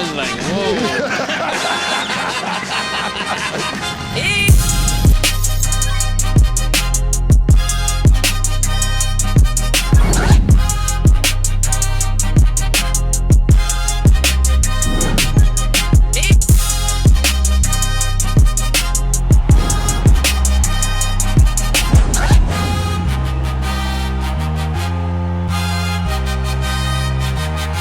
was like, whoa.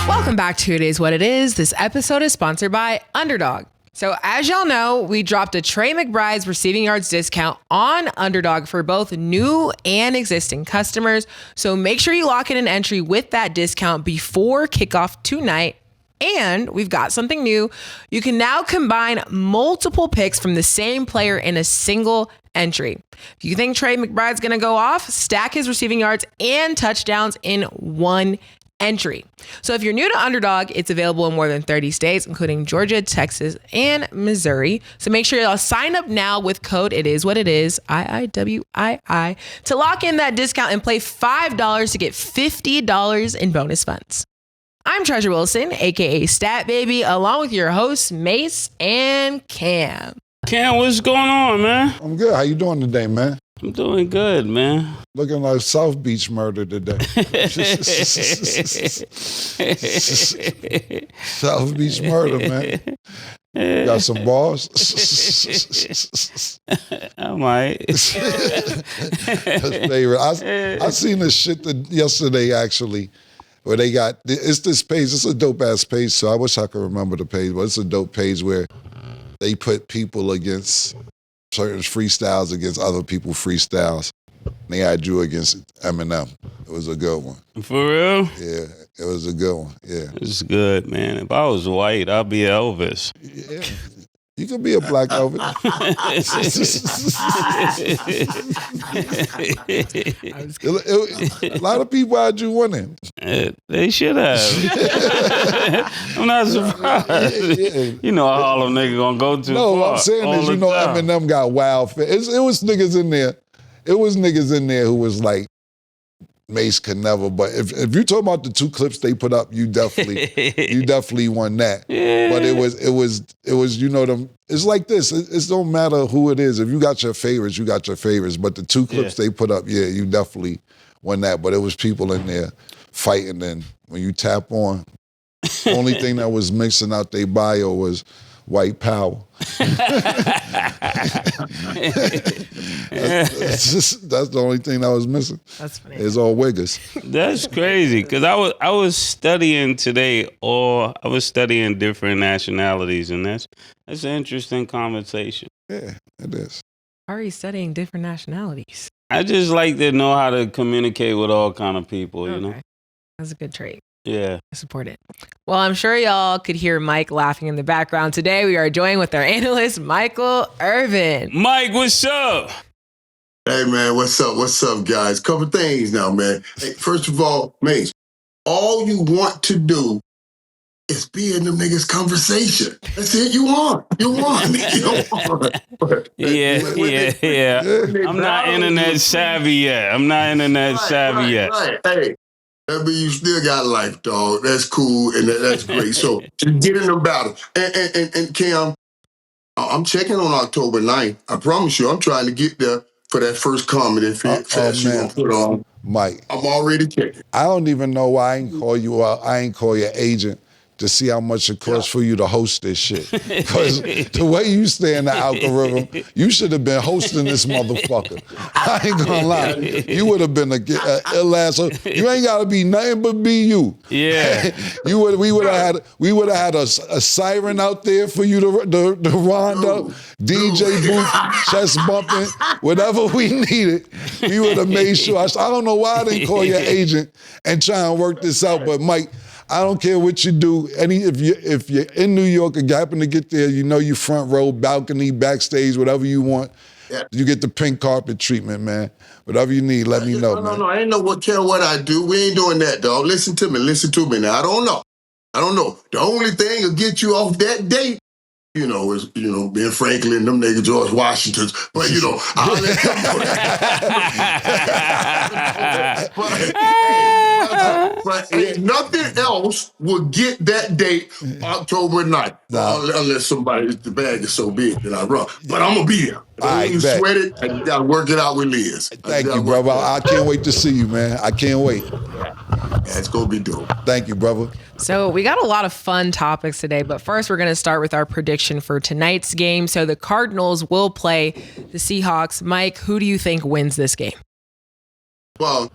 Welcome back to It Is What It Is. This episode is sponsored by Underdog. So as y'all know, we dropped a Trey McBride's receiving yards discount on Underdog for both new and existing customers. So make sure you lock in an entry with that discount before kickoff tonight. And we've got something new. You can now combine multiple picks from the same player in a single entry. If you think Trey McBride's going to go off, stack his receiving yards and touchdowns in one entry. So if you're new to Underdog, it's available in more than 30 states, including Georgia, Texas, and Missouri. So make sure y'all sign up now with code ITISWHATITIS, IIWII, to lock in that discount and play $5 to get $50 in bonus funds. I'm Treasure Wilson, aka Stat Baby, along with your hosts Mace and Cam. Cam, what's going on, man? I'm good. How you doing today, man? I'm doing good, man. Looking like South Beach murder today. South Beach murder, man. You got some balls? I might. That's favorite. I seen this shit yesterday, actually, where they got, it's this page, it's a dope-ass page, so I wish I could remember the page, but it's a dope page where they put people against certain freestyles against other people's freestyles. And they had you against Eminem. It was a good one. For real? Yeah, it was a good one. Yeah. It's good, man. If I was white, I'd be Elvis. Yeah. You could be a black Elvis. A lot of people had you winning. They should have. I'm not surprised. Yeah. You know a Harlem nigga gonna go too far. No, what I'm saying is, you know, Eminem got wild. It was niggas in there. It was niggas in there who was like, Mace could never. But if you talk about the two clips they put up, you definitely won that. Yeah. But it was you know them. It's like this. It don't matter who it is. If you got your favorites, you got your favorites. But the two clips they put up, yeah, you definitely won that. But it was people in there fighting. And when you tap on, the only thing that was mixing out their bio was white power. That's the only thing that was missing. That's funny. It's all wiggers. That's crazy, because I was studying today, or I was studying different nationalities, and that's an interesting conversation. Yeah, it is. How are you studying different nationalities? I just like to know how to communicate with all kind of people, you know? That's a good trait. Yeah. I support it. Well, I'm sure y'all could hear Mike laughing in the background. Today, we are joined with our analyst, Michael Irvin. Mike, what's up? Hey, man, what's up? What's up, guys? Couple things now, man. Hey, first of all, Mace, all you want to do is be in them niggas' conversation. That's it. You won. You won. Yeah. I'm not internet savvy yet. Right. Hey. That means you still got life, dog. That's cool and that's great. So just get in the battle. And Cam, I'm checking on October 9th. I promise you, I'm trying to get there for that first comedy fest you gonna put on. Mike, I'm already checking. I don't even know why I ain't call you out. I ain't call your agent to see how much it costs for you to host this shit. Because the way you stay in the algorithm, you should have been hosting this motherfucker. I ain't gonna lie. You would have been a ill ass. You ain't gotta be nothing but be you. Yeah. We would have had a siren out there for you to round up, DJ booth, chest bumping, whatever we needed. We would have made sure. I don't know why I didn't call your agent and try and work this out, but Mike, I don't care what you do. If you're in New York and you happen to get there, you know you front row, balcony, backstage, whatever you want. Yeah. You get the pink carpet treatment, man. Whatever you need, let me know, man. No, I ain't know what I do. We ain't doing that, dog. Listen to me now. I don't know. The only thing will get you off that date, is, Ben Franklin, them niggas, George Washington's. But, I'll let them know that. Right. Nothing else will get that date October 9th. Unless somebody, the bag is so big that I run. But I'm going to be there. Don't even sweat it. I got to work it out with Liz. Thank you, brother. I can't wait to see you, man. I can't wait. Yeah, it's going to be dope. Thank you, brother. So we got a lot of fun topics today, but first we're going to start with our prediction for tonight's game. So the Cardinals will play the Seahawks. Mike, who do you think wins this game? Well,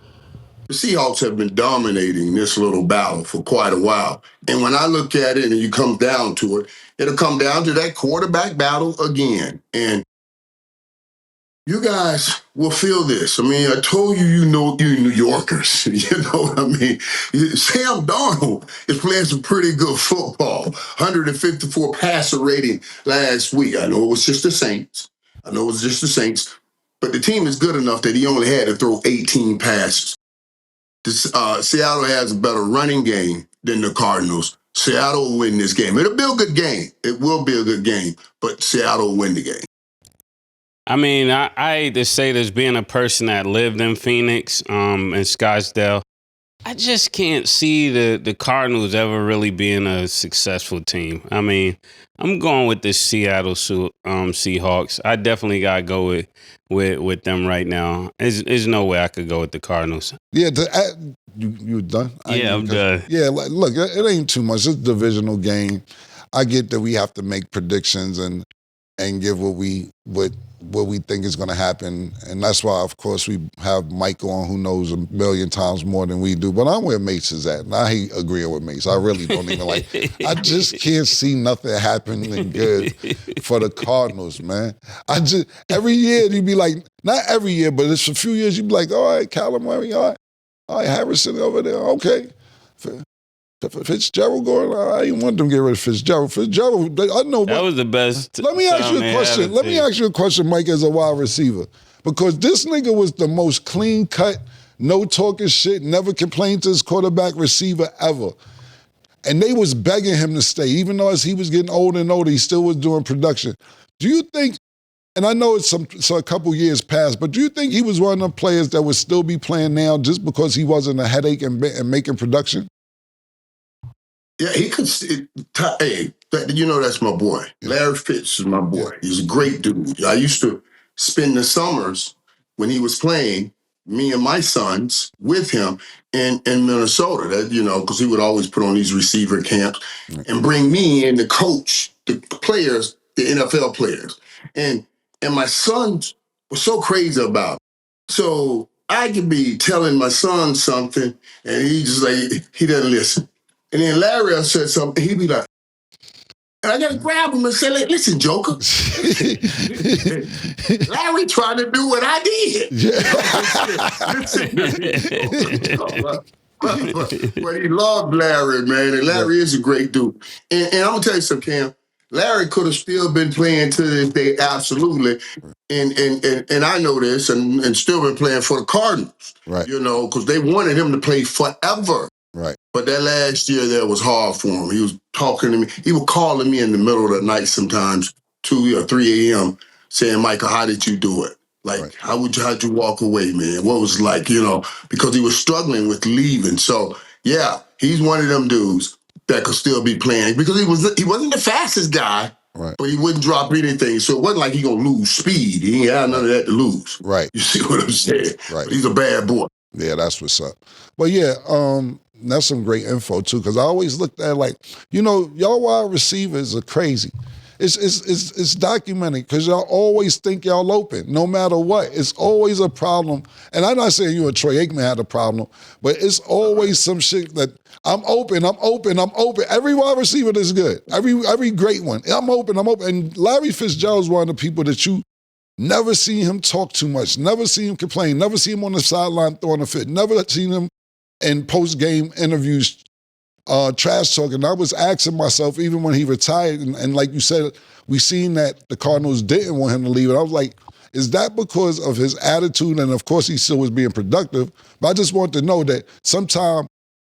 the Seahawks have been dominating this little battle for quite a while. And when I look at it and you come down to it, it'll come down to that quarterback battle again. And you guys will feel this. I mean, I told you, you New Yorkers, you know what I mean? Sam Darnold is playing some pretty good football. 154 passer rating last week. I know it was just the Saints. But the team is good enough that he only had to throw 18 passes. Seattle has a better running game than the Cardinals. Seattle will win this game. It'll be a good game. It will be a good game, but Seattle will win the game. I mean, I hate to say this, being a person that lived in Phoenix, in Scottsdale, I just can't see the Cardinals ever really being a successful team. I mean, I'm going with the Seattle Seahawks. I definitely got to go with them right now. There's no way I could go with the Cardinals. Yeah, you done? I'm done. Yeah, look, it ain't too much. It's a divisional game. I get that we have to make predictions and give what we think is going to happen. And that's why, of course, we have Mike on, who knows a million times more than we do. But I'm where Mace is at. And I hate agreeing with Mace. I really don't even like I just can't see nothing happening good for the Cardinals, man. Every year you'd be like, not every year, but it's a few years you'd be like, all right, Kyler Murray, all right, Harrison over there, okay. Fitzgerald going, I didn't want them to get rid of Fitzgerald. I know. That was the best. Let me ask you a question. Let me ask you a question, Mike, as a wide receiver. Because this nigga was the most clean-cut, no talking shit, never complained to his quarterback receiver ever. And they was begging him to stay. Even though as he was getting older and older, he still was doing production. Do you think, and I know it's a couple years past, but do you think he was one of them players that would still be playing now just because he wasn't a headache and making production? Yeah, he could. Hey, you know that's my boy. Larry Fitz is my boy. He's a great dude. I used to spend the summers when he was playing, me and my sons with him in Minnesota. That because he would always put on these receiver camps and bring me in to coach the players, the NFL players, and my sons were so crazy about it. So I could be telling my son something, and he just he doesn't listen. And then Larry said something, he'd be like, and I got to grab him and say, listen, Joker. Larry trying to do what I did. But he loved Larry, man. And Larry is a great dude. And I'm going to tell you something, Cam. Larry could have still been playing to this day, absolutely. And I know this, and still been playing for the Cardinals. Right. Because they wanted him to play forever. Right. But that last year there was hard for him. He was talking to me. He was calling me in the middle of the night sometimes, 2 or 3 a.m., saying, Michael, how did you do it? How'd you walk away, man? What was it like, because he was struggling with leaving. So, yeah, he's one of them dudes that could still be playing because he wasn't the fastest guy, right, but he wouldn't drop anything. So it wasn't like he going to lose speed. He ain't had none of that to lose. Right. You see what I'm saying? Right. But he's a bad boy. Yeah, that's what's up. But yeah, that's some great info too, because I always looked at y'all wide receivers are crazy. It's documented because y'all always think y'all open, no matter what. It's always a problem. And I'm not saying you and Troy Aikman had a problem, but it's always some shit that I'm open. Every wide receiver is good. Every great one. I'm open. And Larry Fitzgerald's one of the people that you never see him talk too much, never see him complain, never see him on the sideline throwing a fit, never seen him in post-game interviews trash talking. I was asking myself, even when he retired, and like you said, we seen that the Cardinals didn't want him to leave. And I was like, is that because of his attitude? And of course, he still was being productive. But I just want to know that sometimes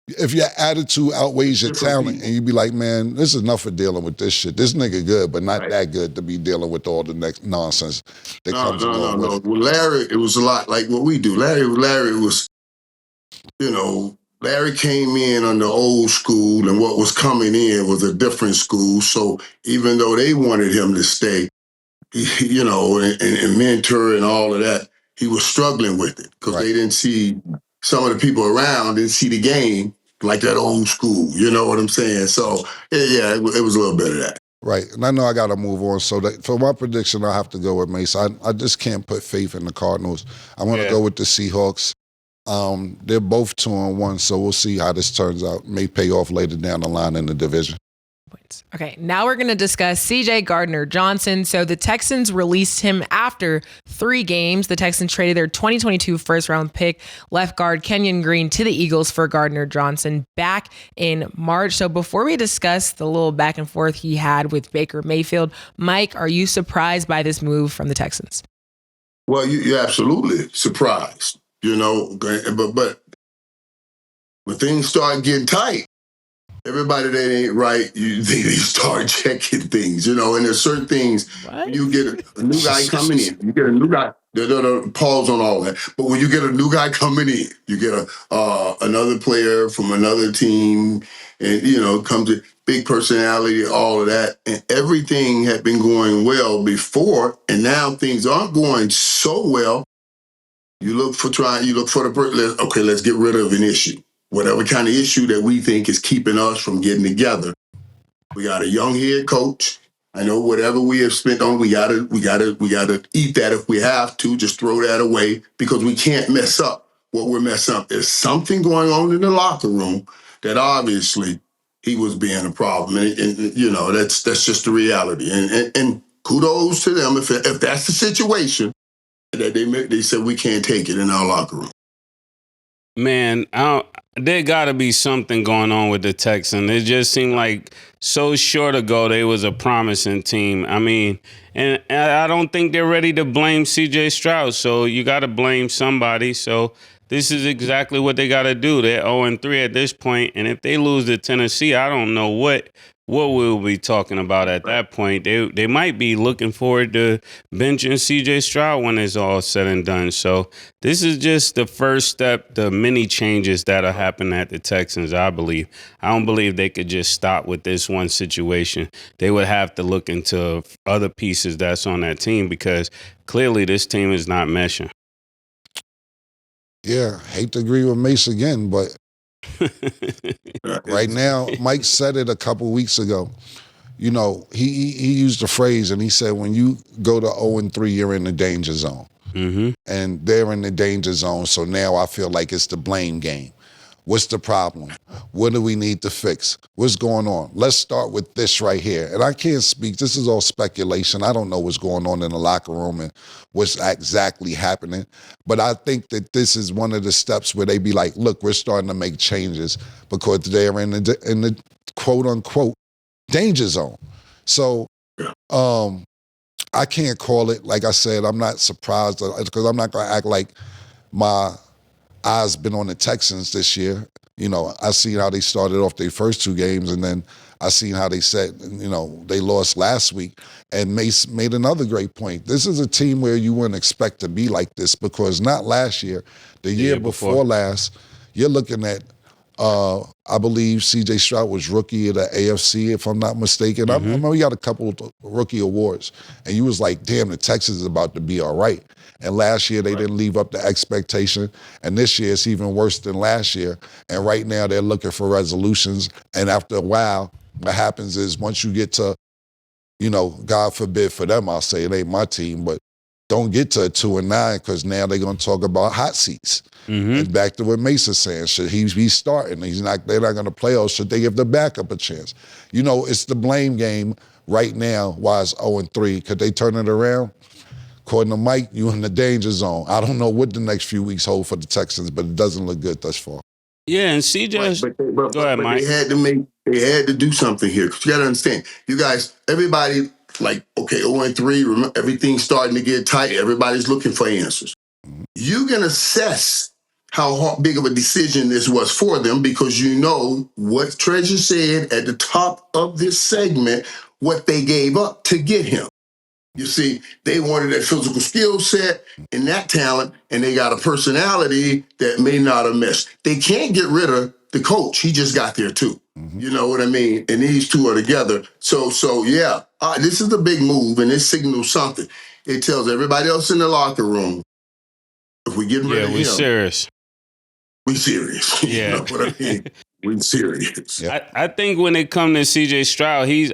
if your attitude outweighs your talent, and you be like, man, this is enough for dealing with this shit. This nigga good, but not that good to be dealing with all the next nonsense that comes along with it. Well, Larry, it was a lot like what we do. Larry was, Larry came in on the old school, and what was coming in was a different school. So even though they wanted him to stay, and mentor and all of that, he was struggling with it because they didn't see, some of the people around didn't see the game like that old school. You know what I'm saying? So, it was a little bit of that. Right, and I know I got to move on. So for my prediction, I have to go with Mace. I just can't put faith in the Cardinals. I want to go with the Seahawks. They're both 2-1, so we'll see how this turns out. May pay off later down the line in the division. Okay, now we're going to discuss CJ Gardner Johnson. So the Texans released him after 3 games. The Texans traded their 2022 first-round pick, left guard Kenyon Green, to the Eagles for Gardner Johnson back in March. So before we discuss the little back and forth he had with Baker Mayfield, Mike, are you surprised by this move from the Texans? Well, you're absolutely surprised, but when things start getting tight, everybody that ain't right, they start checking things, and there's certain things. When you get a new guy coming in, you get a new guy. Pause on all that. But when you get a new guy coming in, you get another player from another team, and comes with big personality, all of that, and everything had been going well before, and now things aren't going so well. You look for let's get rid of an issue. Whatever kind of issue that we think is keeping us from getting together. We got a young head coach. I know whatever we have spent on, we gotta eat that if we have to. Just throw that away because we can't mess up what we're messing up. There's something going on in the locker room that obviously he was being a problem, and that's just the reality. And kudos to them if that's the situation that they said we can't take it in our locker room. Man, there got to be something going on with the Texans. It just seemed like so short ago they was a promising team. I mean, and I don't think they're ready to blame C.J. Stroud, so you got to blame somebody. So this is exactly what they got to do. They're 0-3 at this point, and if they lose to Tennessee, I don't know what we'll be talking about at that point. They might be looking forward to benching C.J. Stroud when it's all said and done. So this is just the first step, the many changes that'll happen at the Texans, I believe. I don't believe they could just stop with this one situation. They would have to look into other pieces that's on that team because clearly this team is not meshing. Yeah, hate to agree with Mace again, but right now, Mike said it a couple weeks ago. He used the phrase, and he said, when you go to 0-3, you're in the danger zone. Mm-hmm. And they're in the danger zone, so now I feel like it's the blame game. What's the problem? What do we need to fix? What's going on? Let's start with this right here. And I can't speak. This is all speculation. I don't know what's going on in the locker room and what's exactly happening. But I think that this is one of the steps where they be like, look, we're starting to make changes because they're in the quote-unquote danger zone. So I can't call it. Like I said, I'm not surprised because I'm not going to act like my eyes been on the Texans this year. I seen how they started off their first 2 games, and then I seen how they said, they lost last week. And Mace made another great point. This is a team where you wouldn't expect to be like this because not last year, the year before last, you're looking at, I believe C.J. Stroud was rookie of the AFC, if I'm not mistaken. I know he got a couple of rookie awards, and you was like, damn, the Texans is about to be all right. And last year, they didn't live up to expectation. And this year, it's even worse than last year. And right now, they're looking for resolutions. And after a while, what happens is once you get to, God forbid for them, I'll say it ain't my team, but don't get to 2-9 because now they're going to talk about hot seats. Mm-hmm. And back to what Mason's saying, should he be starting? They're not going to play, or should they give the backup a chance? It's the blame game right now why it's 0-3. Could they turn it around? According to Mike, you're in the danger zone. I don't know what the next few weeks hold for the Texans, but it doesn't look good thus far. Yeah, and CJ, go ahead, Mike. They had to do something here. Because you got to understand, you guys, everybody, like, okay, 0-3, remember, everything's starting to get tight. Everybody's looking for answers. You can assess how big of a decision this was for them because you know what Treasure said at the top of this segment, what they gave up to get him. You see, they wanted that physical skill set and that talent, and they got a personality that may not have missed. They can't get rid of the coach. He just got there too. You know what I mean? And these two are together. So yeah, this is a big move, and it signals something. It tells everybody else in the locker room, if we get rid of him, we serious. We serious. Yeah. You know what I mean? We serious. Yeah. I think when it comes to CJ Stroud, he's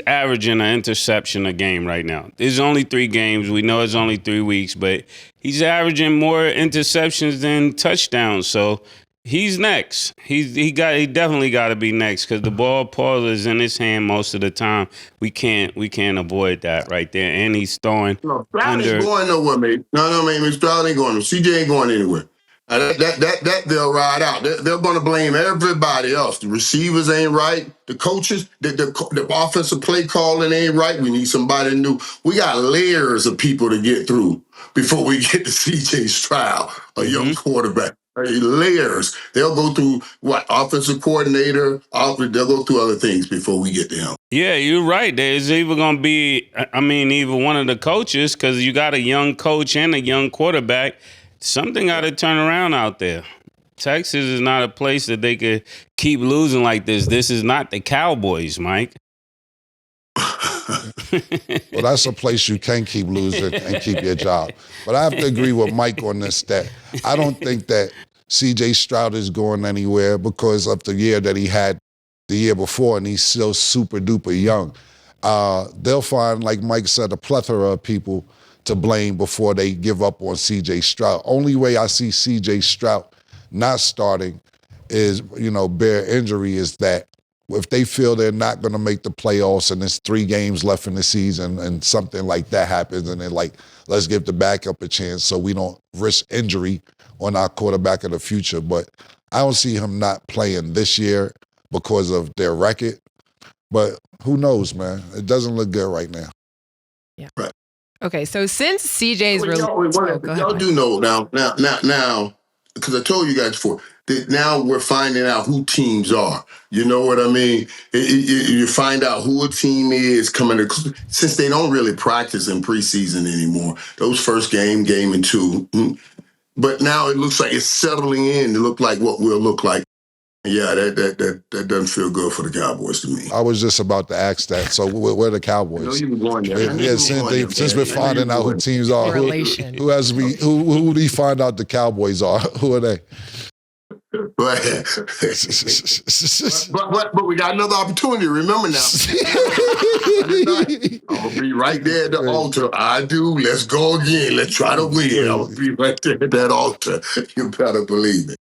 averaging an interception a game right now. There's only 3 games. We know it's only 3 weeks, but he's averaging more interceptions than touchdowns. So he's next. He definitely got to be next because the ball, Paul, is in his hand most of the time. We can't avoid that right there. And he's throwing Stroud under. ain't going nowhere, mate. No, mate. Stroud ain't going. CJ ain't going anywhere. That they'll ride out. They're going to blame everybody else. The receivers ain't right. The coaches, the offensive play calling ain't right. We need somebody new. We got layers of people to get through before we get to CJ Stroud, a young quarterback. Layers. They'll go through offensive coordinator. They'll go through other things before we get to him. Yeah, you're right. There's either going to be, either one of the coaches, because you got a young coach and a young quarterback. Something got to turn around out there. Texas is not a place that they could keep losing like this. This is not the Cowboys, Mike. Well, that's a place you can keep losing and keep your job. But I have to agree with Mike on this, that I don't think that C.J. Stroud is going anywhere because of the year that he had the year before, and he's still super duper young. They'll find, like Mike said, a plethora of people to blame before they give up on C.J. Stroud. Only way I see C.J. Stroud not starting is, bare injury, is that if they feel they're not going to make the playoffs and there's 3 games left in the season and something like that happens and they're like, let's give the backup a chance so we don't risk injury on our quarterback of the future. But I don't see him not playing this year because of their record. But who knows, man? It doesn't look good right now. Yeah. Right. Okay, so since CJ's y'all do know now, because I told you guys before, that now we're finding out who teams are. You know what I mean? You find out who a team is coming to, since they don't really practice in preseason anymore. Those first game and 2. But now it looks like it's settling in to look like what we'll look like. Yeah, that doesn't feel good for the Cowboys to me. I was just about to ask that. So where are the Cowboys? I know you were going there. Yeah, since we're finding out who teams are, who do you find out the Cowboys are? Who are they? But we got another opportunity. Remember now. I'm gonna be right there at the altar. I do. Let's go again. Let's try to win. I'm gonna be right there at that altar. You better believe it.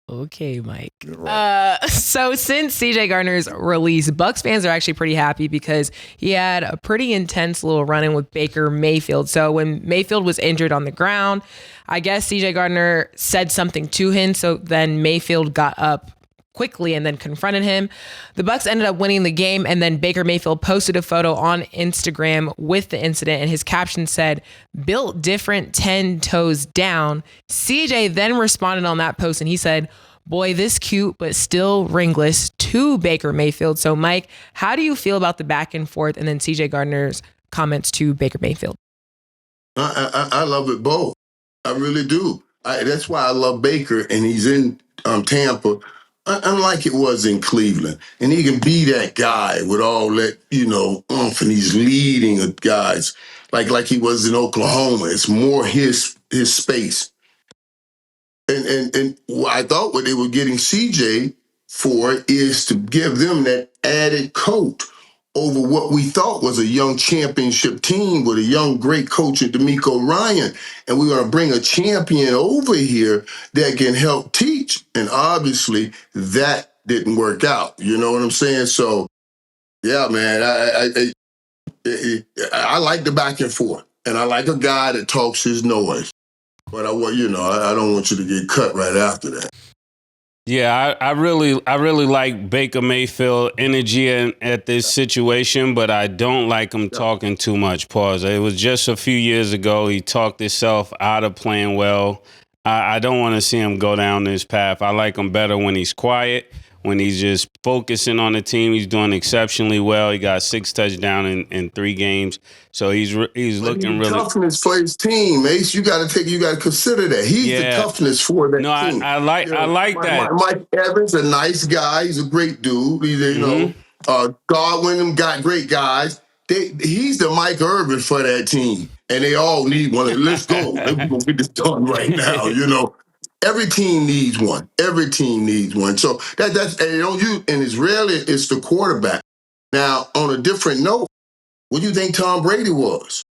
Okay, Mike. Right. So since CJ Gardner's release, Bucs fans are actually pretty happy because he had a pretty intense little run-in with Baker Mayfield. So when Mayfield was injured on the ground, I guess CJ Gardner said something to him. So then Mayfield got up quickly and then confronted him. The Bucs ended up winning the game, and then Baker Mayfield posted a photo on Instagram with the incident, and his caption said, "Built different, 10 toes down." CJ then responded on that post, and he said, "Boy, this cute, but still ringless," to Baker Mayfield. So, Mike, how do you feel about the back and forth and then CJ Gardner's comments to Baker Mayfield? I love it both. I really do. That's why I love Baker, and he's in Tampa. Unlike it was in Cleveland. And he can be that guy with all that, oomph, and he's leading guys like he was in Oklahoma. It's more his space. And what I thought what they were getting CJ for is to give them that added coat over what we thought was a young championship team with a young, great coach in D'Amico Ryan. And we're going to bring a champion over here that can help teach. And obviously that didn't work out. You know what I'm saying? So, yeah, man, I like the back and forth. And I like a guy that talks his noise. But I don't want you to get cut right after that. Yeah, I really like Baker Mayfield energy at this situation, but I don't like him talking too much. Pause. It was just a few years ago. He talked himself out of playing well. I don't want to see him go down this path. I like him better when he's quiet, when he's just focusing on the team. He's doing exceptionally well. He got 6 touchdowns in 3 games. So he's looking really toughness for his team, Ace. You got to consider that he's the toughness for that team. I like that. Mike Evans, a nice guy. He's a great dude. He's Godwin, them got great guys. He's the Mike Irvin for that team, and they all need one. Let's go. We're gonna get this done right now. Every team needs one. Every team needs one. So that's and it's rarely it's the quarterback. Now, on a different note, what do you think Tom Brady was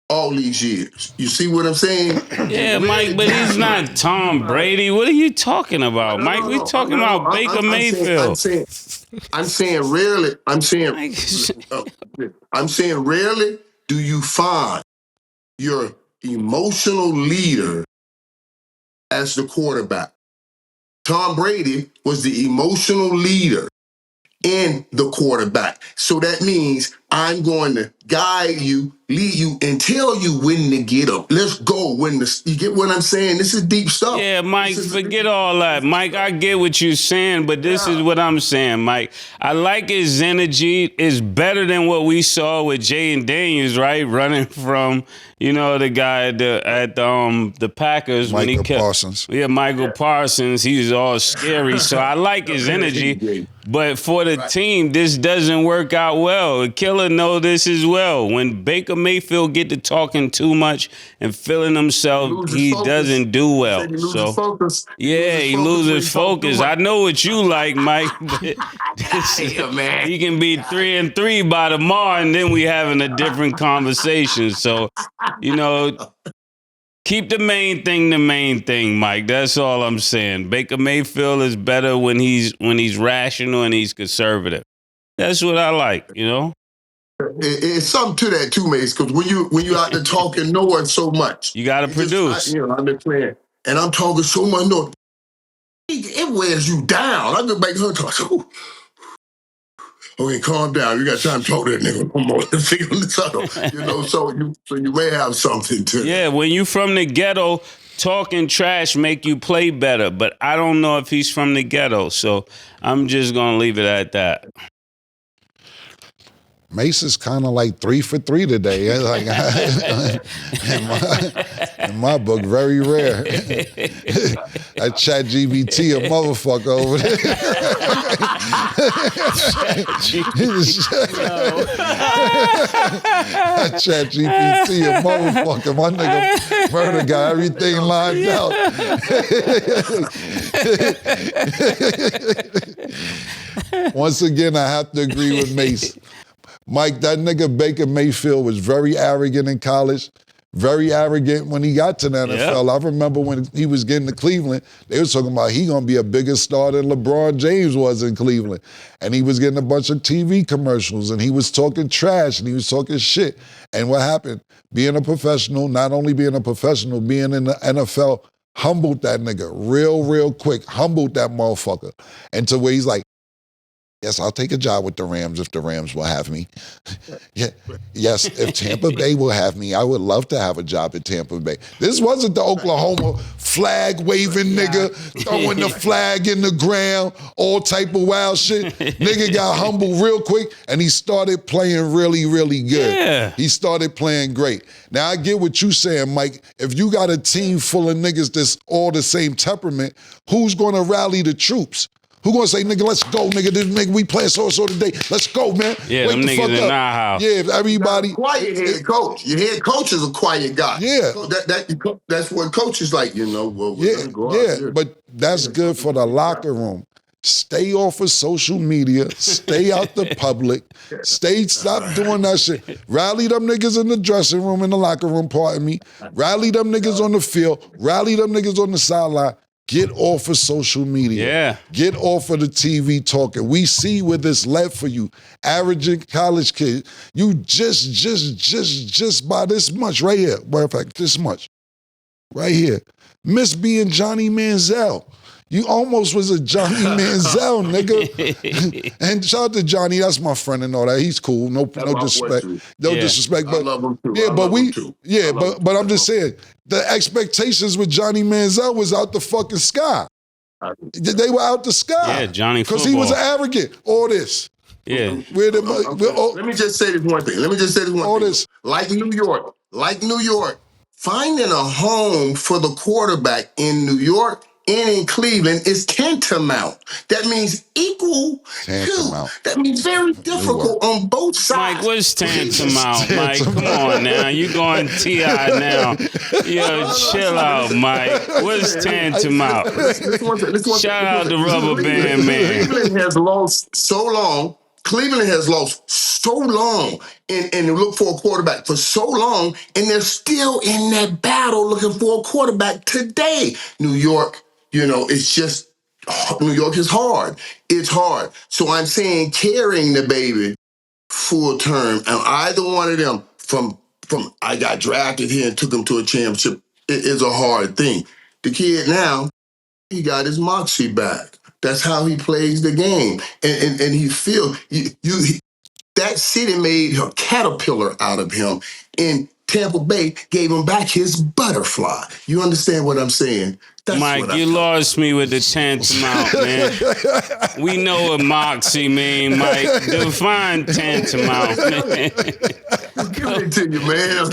all these years? You see what I'm saying? Yeah, Mike, but he's not Tom Brady. What are you talking about, Mike? We're talking about Baker Mayfield. I'm saying rarely. I'm saying rarely do you find your emotional leader as the quarterback. Tom Brady was the emotional leader in the quarterback. So that means I'm going to guide you, lead you, and tell you when to get up. Let's go. You get what I'm saying? This is deep stuff. Yeah, Mike, forget all that. Mike, I get what you're saying, but this is what I'm saying, Mike. I like his energy. It's better than what we saw with Jay and Daniels, right? Running from, the guy at the Packers. Michael Parsons. Yeah, Michael Parsons. He's all scary. So I like his energy. But for the team, this doesn't work out well. Killer know this as well. When Baker Mayfield get to talking too much and feeling himself, he doesn't do well. He loses focus. I know what you like, Mike. But he can be 3-3 by tomorrow, and then we having a different conversation. So, keep the main thing, Mike. That's all I'm saying. Baker Mayfield is better when he's rational and he's conservative. That's what I like, It's something to that too, Mace. Because when you out there talking noise so much, you got to produce. I've been playing, and I'm talking so much noise. It wears you down. I go back to her talk. Okay, calm down. You got time to talk to that nigga no more. So you may have something to. Yeah, when you from the ghetto, talking trash make you play better. But I don't know if he's from the ghetto, so I'm just gonna leave it at that. Mace is kind of like 3 for 3 today. Like in my book, very rare. I chat GBT a motherfucker over there. I chat GPT a motherfucker. My nigga murder got everything lined out. Once again, I have to agree with Mace. Mike, that nigga Baker Mayfield was very arrogant in college, very arrogant when he got to the NFL. Yep. I remember when he was getting to Cleveland, they was talking about he gonna be a bigger star than LeBron James was in Cleveland. And he was getting a bunch of TV commercials, and he was talking trash, and he was talking shit. And what happened? Being a professional, not only being a professional, being in the NFL, humbled that nigga real quick, humbled that motherfucker. And to where he's like, yes, I'll take a job with the Rams if the Rams will have me. Yeah, yes, if Tampa Bay will have me, I would love to have a job at Tampa Bay. This wasn't the Oklahoma flag-waving nigga throwing the flag in the ground, all type of wild shit. Nigga got humbled real quick, and he started playing really good. Yeah. He started playing great. Now, I get what you saying, Mike. If you got a team full of niggas that's all the same temperament, who's going to rally the troops? Who gonna say, nigga, let's go, nigga, this nigga, we playing so today. Let's go, man. Yeah, them niggas in our house. Yeah, everybody. Quiet head coach. Your head coach is a quiet guy. Yeah. That's what coach is like, Well, we're gonna go out there. But that's good for the locker room. Stay off of social media. Stay out the public. Stop doing that shit. Rally them niggas in the dressing room, in the locker room, pardon me. Rally them niggas on the field. Rally them niggas on the sideline. Get off of social media. Yeah. Get off of the TV talking. We see where this led for you. Averaging college kid. You just by this much right here. Matter of fact, this much. Right here. Miss being Johnny Manziel. You almost was a Johnny Manziel, nigga. And shout out to Johnny, that's my friend and all that. He's cool. No disrespect. No disrespect. But I love him too. Yeah, but I'm just saying, the expectations with Johnny Manziel was out the fucking sky. They were out the sky. Yeah, Johnny Because he was Football. arrogant. All this. Yeah. Let me just say this one thing. Like New York, finding a home for the quarterback in New York and in Cleveland is tantamount. That means equal. Tantamount. That means very difficult on both sides. Mike, what's tantamount? Mike, come on now. You going T.I. now. Yo, chill out, Mike. What's tantamount? Shout out to Rubber Band Man. Cleveland has lost so long. And look for a quarterback for so long, and they're still in that battle looking for a quarterback today. New York, it's just, New York is hard. It's hard. So I'm saying carrying the baby full term, and either one of them from I got drafted here and took him to a championship, it is a hard thing. The kid now, he got his moxie back. That's how he plays the game. And he feels, that city made a caterpillar out of him. And Tampa Bay gave him back his butterfly. You understand what I'm saying? That's Mike, you lost me with the tantamount, man. We know what moxie mean, Mike. Define tantamount, man. Give it to you, man.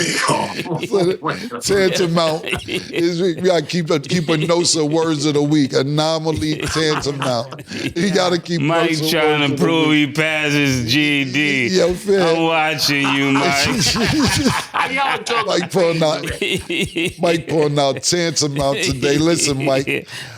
Tantamount is we gotta keep a notes of words of the week. Anomaly, tantamount. You gotta keep Mike notes of trying words to of the prove week. he passes GD. Yo, fam. I'm watching you, Mike. Mike pulling out tantamount today. Listen, Mike.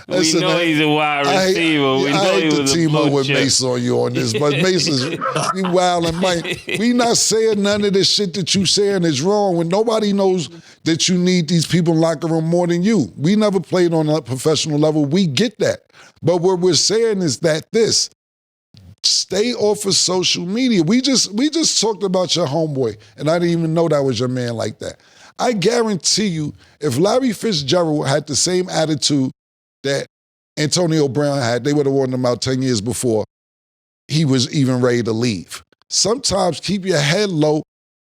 We know he's a wide receiver. We know he was was to team a up blue with chip. Mace on you on this, but Mace is we wild and Mike. We not saying none of this shit that you saying is wrong when nobody knows that you need these people in locker room more than you. We never played on a professional level. We get that. But what we're saying is that stay off of social media. We just talked about your homeboy, and I didn't even know that was your man like that. I guarantee you, if Larry Fitzgerald had the same attitude that Antonio Brown had, they would have worn him out 10 years before he was even ready to leave. Sometimes keep your head low,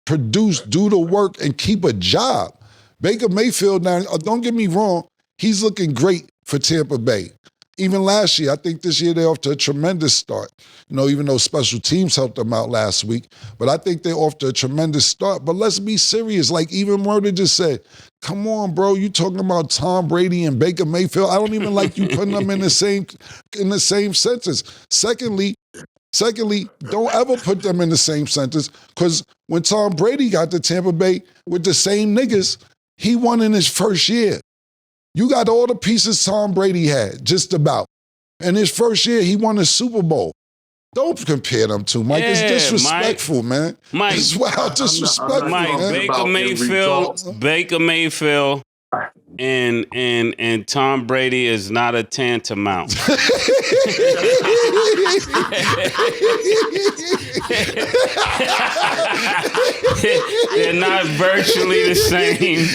produce, do the work, and keep a job. Baker Mayfield, now, don't get me wrong, he's looking great for Tampa Bay. Even last year, I think this year they're off to a tremendous start. Even though special teams helped them out last week. But I think they're off to a tremendous start. But let's be serious. Like even Murder just said, come on, bro, you talking about Tom Brady and Baker Mayfield. I don't even like you putting them in the same sentence. Secondly, don't ever put them in the same sentence, because when Tom Brady got to Tampa Bay with the same niggas, he won in his first year. You got all the pieces Tom Brady had, just about. In his first year, he won a Super Bowl. Don't compare them two, Mike. It's disrespectful, man. Mike, it's wild disrespectful, Mike, man. Baker Mayfield and Tom Brady is not a tantamount. They're not virtually the same.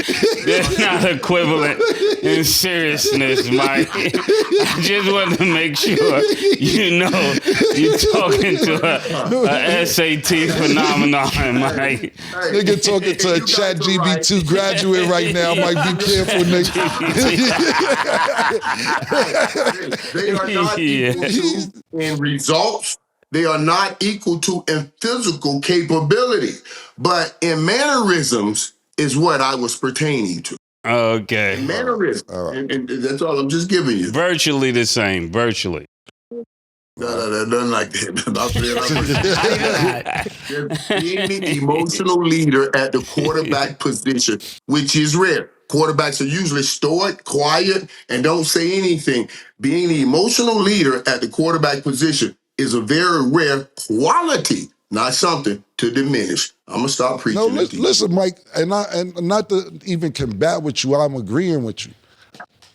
They're not equivalent in seriousness, Mike. I just want to make sure you know you're talking to a SAT phenomenon, Mike. Nigga talking to a Chat GB2 graduate right now. Mike, be careful, nigga. They are not equal to in results. They are not equal to in physical capability. But in mannerisms is what I was pertaining to. Okay. In mannerisms. And that's all I'm just giving you. Virtually the same. Virtually. No, nothing like that. Being the emotional leader at the quarterback position, which is rare. Quarterbacks are usually stoic, quiet, and don't say anything. Being the emotional leader at the quarterback position is a very rare quality, not something to diminish. I'm going to stop preaching. No, listen, Mike, and not to even combat with you, I'm agreeing with you.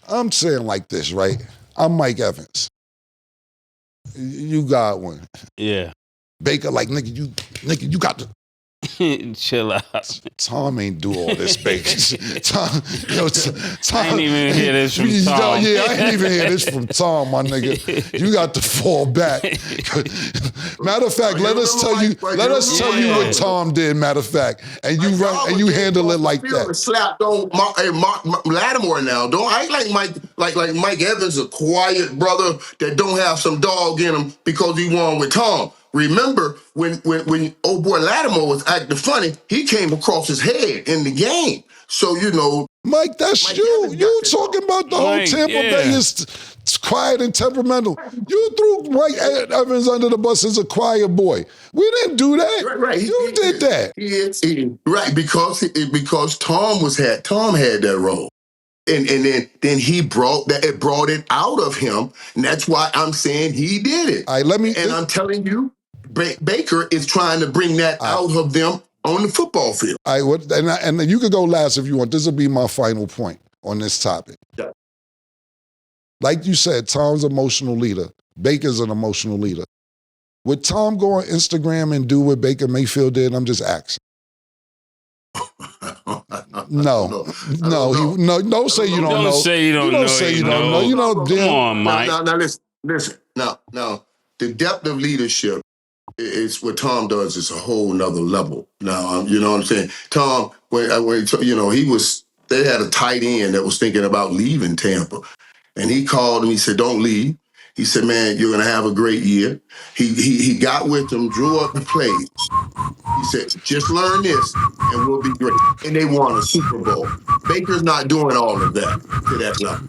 I'm saying like this, right? I'm Mike Evans. You got one. Yeah. Baker, like, nigga, you got to Chill out. Tom ain't do all this, Baker. Tom, I ain't even hear this from Tom. Yeah, I ain't even hear this from Tom, my nigga. You got to fall back. Matter of fact, let us tell you what Tom did. Matter of fact, and you handle it like that. Slapped on Lattimore now. Don't act like Mike Evans, a quiet brother that don't have some dog in him because he won with Tom. Remember when old boy Lattimore was acting funny, he came across his head in the game. So Mike, that's Mike you. Evans You talking about the whole Tampa Bay is quiet and temperamental. You threw Mike Evans under the bus as a quiet boy. We didn't do that. Right. You did that. Right, because Tom had that role. And then he brought it out of him. And that's why I'm saying he did it. All right, I'm telling you, Baker is trying to bring that out of them on the football field. All right, and you could go last if you want. This will be my final point on this topic. Yeah. Like you said, Tom's an emotional leader. Baker's an emotional leader. Would Tom go on Instagram and do what Baker Mayfield did? I'm just asking. No. Don't say you don't know. Don't say you don't know. Don't say you don't know. You know, come on, Mike. Now listen. Now, the depth of leadership is what Tom does is a whole nother level. Now, you know what I'm saying? Tom, when they had a tight end that was thinking about leaving Tampa. And he called him, he said, don't leave. He said, man, you're going to have a great year. He got with him, drew up the plays. He said, just learn this and we'll be great. And they won a Super Bowl. Baker's not doing all of that to that level.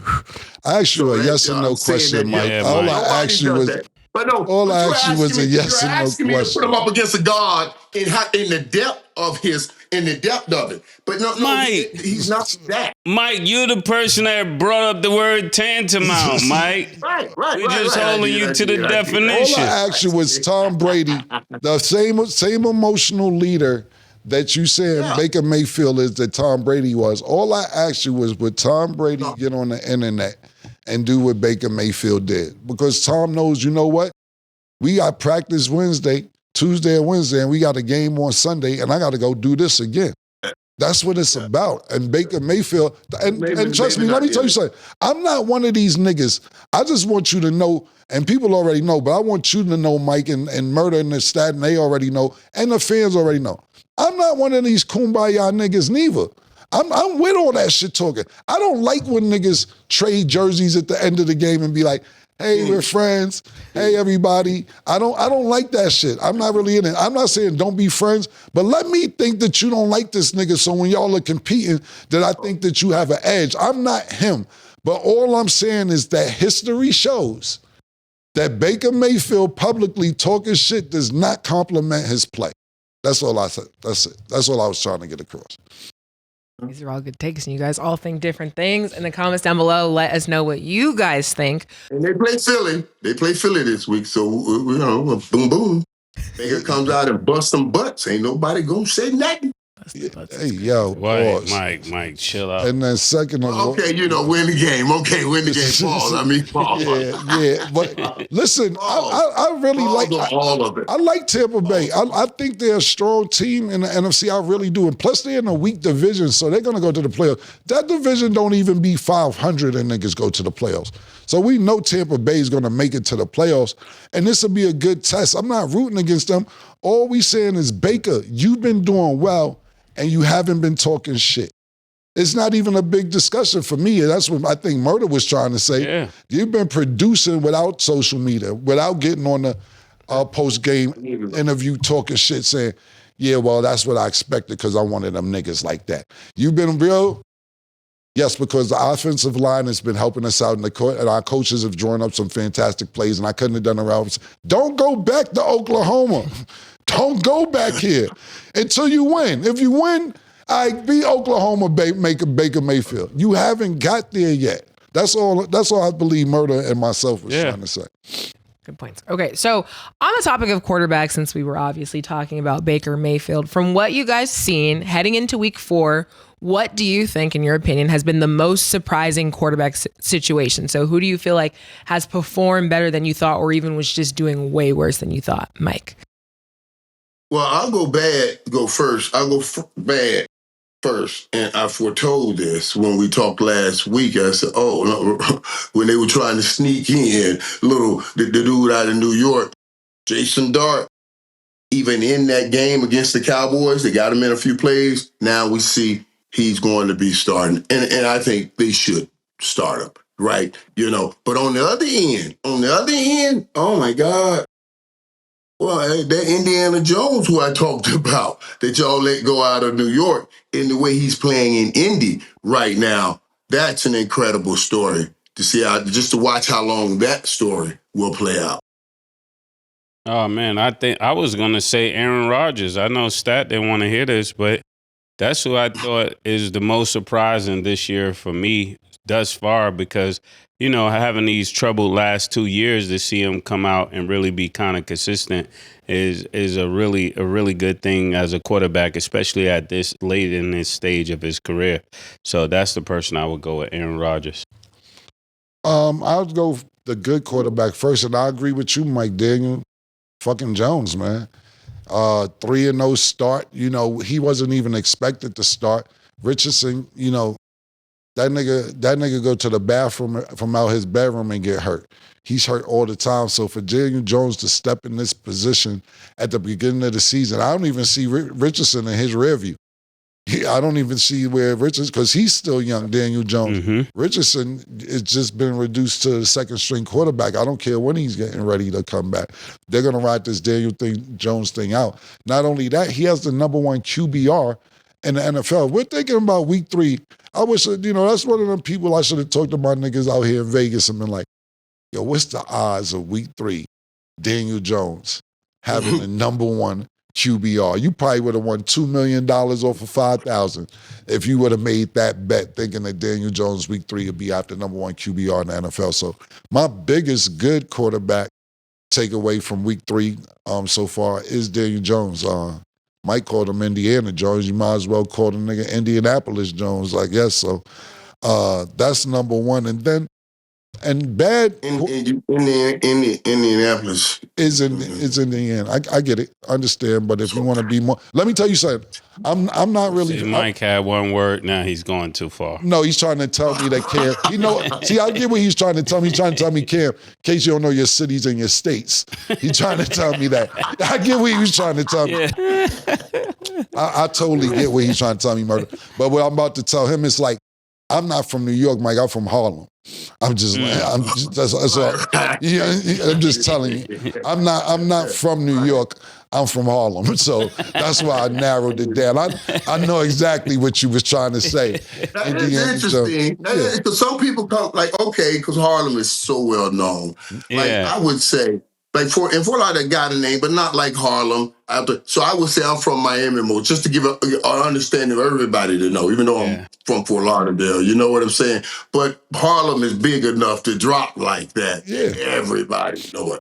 I asked you a yes or no question, Mike. All I asked you was... All I asked you was a yes or no question. Me to put him up against a guard in the depth of it. But no, Mike, he's not that. Mike, you're the person that brought up the word tantamount, Mike. Right. We're just holding you to the definition. All I asked you was Tom Brady, the same emotional leader that you said Baker Mayfield is that Tom Brady was. All I asked you was, would Tom Brady get on the internet and do what Baker Mayfield did? Because Tom knows, you know what? We got practice Tuesday and Wednesday, and we got a game on Sunday, and I got to go do this again. That's what it's about. And Baker Mayfield, and trust me, let me tell you something. I'm not one of these niggas. I just want you to know, and people already know, but I want you to know, Mike, and Murder and the Stat, and they already know, and the fans already know. I'm not one of these kumbaya niggas neither. I'm with all that shit talking. I don't like when niggas trade jerseys at the end of the game and be like, hey, we're friends. Hey, everybody. I don't like that shit. I'm not really in it. I'm not saying don't be friends, but let me think that you don't like this nigga so when y'all are competing that I think that you have an edge. I'm not him. But all I'm saying is that history shows that Baker Mayfield publicly talking shit does not compliment his play. That's all I said. That's it. That's all I was trying to get across. These are all good takes, and you guys all think different things. In the comments down below, let us know what you guys think. And they play Philly. They play Philly this week, so, boom, boom. Baker comes out and busts some butts. Ain't nobody gonna say nothing. Hey, yo, Wait, Mike, chill out. And then second of all... Okay, win the game. Okay, win the game. Pause. Yeah. But listen, I really like... all of it. I like Tampa Bay. I think they're a strong team in the NFC. I really do. And plus, they're in a weak division, so they're going to go to the playoffs. That division don't even be 500 and niggas go to the playoffs. So we know Tampa Bay is going to make it to the playoffs, and this will be a good test. I'm not rooting against them. All we saying is, Baker, you've been doing well, and you haven't been talking shit. It's not even a big discussion for me. That's what I think Murder was trying to say. Yeah. You've been producing without social media, without getting on the post-game interview talking shit, saying, yeah, well, that's what I expected because I wanted them niggas like that. You've been real? Yes, because the offensive line has been helping us out, and our coaches have drawn up some fantastic plays, and I couldn't have done it around. Don't go back to Oklahoma. Don't go back here until you win. If you win, I beat Oklahoma, Baker Mayfield. You haven't got there yet. That's all I believe Murder and myself was trying to say. Good points. Okay, so on the topic of quarterbacks, since we were obviously talking about Baker Mayfield, from what you guys seen heading into week 4, what do you think, in your opinion, has been the most surprising quarterback situation? So who do you feel like has performed better than you thought or even was just doing way worse than you thought? Mike. Well, I'll go first. I'll go bad first. And I foretold this when we talked last week. I said, oh, no, when they were trying to sneak in, the dude out of New York, Jason Dart, even in that game against the Cowboys, they got him in a few plays. Now we see he's going to be starting. And I think they should start him, right? But on the other end, oh my God. Well, that Indiana Jones who I talked about that y'all let go out of New York in the way he's playing in Indy right now, that's an incredible story to see just to watch how long that story will play out. Oh man, I think I was gonna say Aaron Rodgers. I know Stat didn't want to hear this, but that's who I thought is the most surprising this year for me thus far because, having these troubled last 2 years to see him come out and really be kind of consistent is a really good thing as a quarterback, especially at this late in this stage of his career. So that's the person I would go with, Aaron Rodgers. I would go the good quarterback first, and I agree with you, Mike Daniel. Fucking Jones, man. 3-0 start. He wasn't even expected to start. Richardson, that nigga go to the bathroom from out his bedroom and get hurt. He's hurt all the time. So for Daniel Jones to step in this position at the beginning of the season, I don't even see Richardson in his rear view. I don't even see where Richardson, because he's still young, Daniel Jones. Mm-hmm. Richardson has just been reduced to the second string quarterback. I don't care when he's getting ready to come back. They're going to ride this Daniel Jones thing out. Not only that, he has the number 1 QBR in the NFL. We're thinking about week 3. I wish, that's one of them people I should have talked to my niggas out here in Vegas and been like, yo, what's the odds of week 3, Daniel Jones having the number 1 QBR? You probably would have won $2 million off of $5,000 if you would have made that bet thinking that Daniel Jones week 3 would be after number 1 QBR in the NFL. So my biggest good quarterback takeaway from week 3 so far is Daniel Jones. Mike called him Indiana Jones. You might as well call the nigga Indianapolis Jones, I guess. So that's number 1. And then bad Indianapolis is in the end. I get it, understand. But if you want to be more, let me tell you something. I'm not really. Mike had one word. Now he's going too far. No, he's trying to tell me that Cam. See, I get what he's trying to tell me. He's trying to tell me, Cam, in case you don't know your cities and your states. He's trying to tell me that. I get what he was trying to tell me. Yeah. I totally get what he's trying to tell me, murder. But what I'm about to tell him is like, I'm not from New York, Mike. I'm from Harlem. I'm just telling you. I'm not from New York. I'm from Harlem. So that's why I narrowed it down. I know exactly what you was trying to say. That's interesting. Because some people come like, okay, because Harlem is so well known. Like I would say, like for Fort Lauderdale got a name, but not like Harlem. So I would say I'm from Miami more, just to give an understanding of everybody to know, even though I'm from Fort Lauderdale. You know what I'm saying? But Harlem is big enough to drop like that. Yeah. Everybody know it.